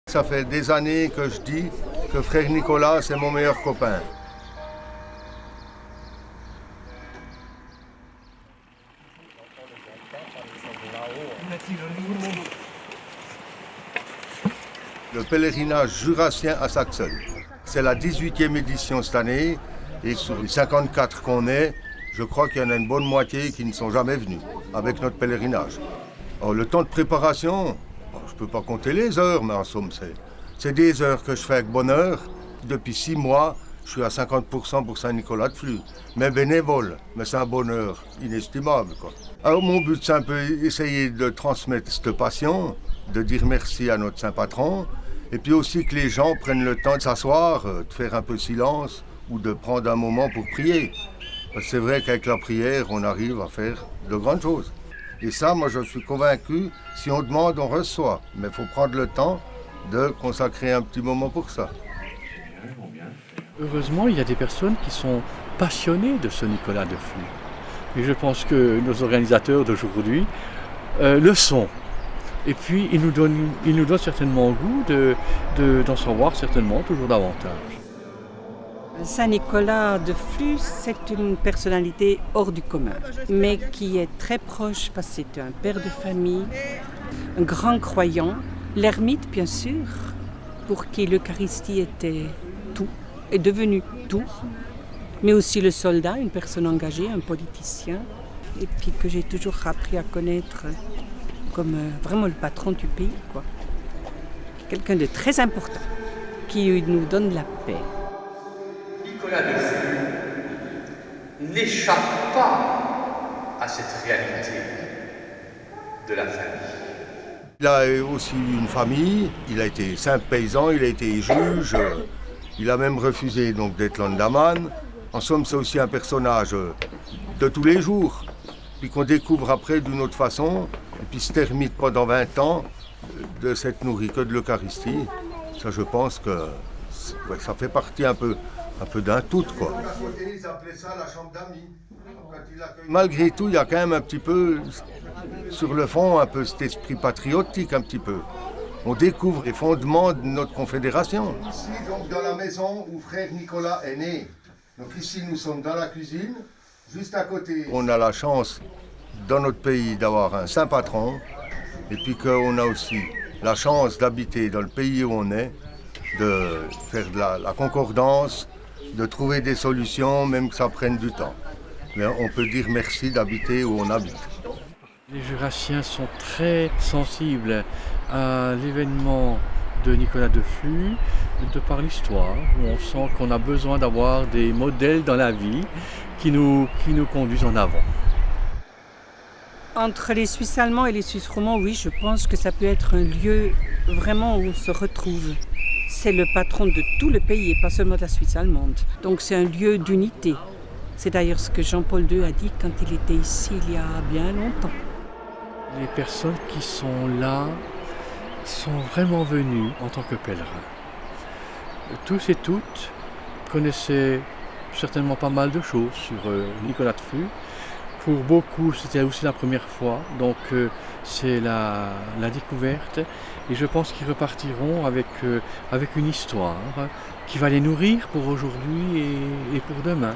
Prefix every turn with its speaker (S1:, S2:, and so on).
S1: Ça fait des années que je dis que frère Nicolas, c'est mon meilleur copain. Le pèlerinage jurassien à Saxonne. C'est la 18e édition cette année et sur les 54 qu'on est, je crois qu'il y en a une bonne moitié qui ne sont jamais venus avec notre pèlerinage. Alors, le temps de préparation, je ne peux pas compter les heures, mais en somme, c'est des heures que je fais avec bonheur. Depuis 6 mois, je suis à 50% pour Saint-Nicolas-de-Flux. Mais bénévole, mais c'est un bonheur inestimable, quoi. Alors mon but, c'est un peu essayer de transmettre cette passion, de dire merci à notre Saint-Patron, et puis aussi que les gens prennent le temps de s'asseoir, de faire un peu de silence, ou de prendre un moment pour prier. Parce que c'est vrai qu'avec la prière, on arrive à faire de grandes choses. Et ça, moi, je suis convaincu, si on demande, on reçoit. Mais il faut prendre le temps de consacrer un petit moment pour ça.
S2: Heureusement, il y a des personnes qui sont passionnées de ce Nicolas de Flux. Et je pense que nos organisateurs d'aujourd'hui le sont. Et puis, ils nous donnent certainement goût d'en savoir certainement toujours davantage.
S3: Saint-Nicolas de Flux, c'est une personnalité hors du commun, mais qui est très proche parce que c'est un père de famille, un grand croyant, l'ermite bien sûr, pour qui l'Eucharistie était tout, est devenu tout, mais aussi le soldat, une personne engagée, un politicien, et puis que j'ai toujours appris à connaître comme vraiment le patron du pays, quoi. Quelqu'un de très important, qui nous donne la paix.
S4: Nicolas de Flux n'échappe pas à cette réalité de la famille.
S1: Il a aussi eu une famille, il a été simple paysan, il a été juge, il a même refusé donc d'être landaman. En somme, c'est aussi un personnage de tous les jours, puis qu'on découvre après d'une autre façon, et puis se termine pendant 20 ans de s'être nourri que de l'Eucharistie. Ça, je pense que ça fait partie un peu d'un tout, quoi. Malgré tout, il y a quand même un petit peu, sur le fond, un peu cet esprit patriotique, un petit peu. On découvre les fondements de notre confédération. Ici, donc, dans la maison où frère Nicolas est né. Donc ici, nous sommes dans la cuisine, juste à côté. On a la chance, dans notre pays, d'avoir un saint patron, et puis qu'on a aussi la chance d'habiter dans le pays où on est, de faire de la concordance, de trouver des solutions, même que ça prenne du temps. Mais on peut dire merci d'habiter où on habite.
S2: Les Jurassiens sont très sensibles à l'événement de Nicolas de Flux, de par l'histoire, où on sent qu'on a besoin d'avoir des modèles dans la vie qui nous conduisent en avant.
S3: Entre les Suisses allemands et les Suisses romands, oui, je pense que ça peut être un lieu vraiment où on se retrouve. C'est le patron de tout le pays et pas seulement de la Suisse allemande. Donc c'est un lieu d'unité. C'est d'ailleurs ce que Jean-Paul II a dit quand il était ici il y a bien longtemps.
S2: Les personnes qui sont là sont vraiment venues en tant que pèlerins. Tous et toutes connaissaient certainement pas mal de choses sur Nicolas de Flux. Pour beaucoup, c'était aussi la première fois, donc c'est la découverte. Et je pense qu'ils repartiront avec une histoire qui va les nourrir pour aujourd'hui et pour demain.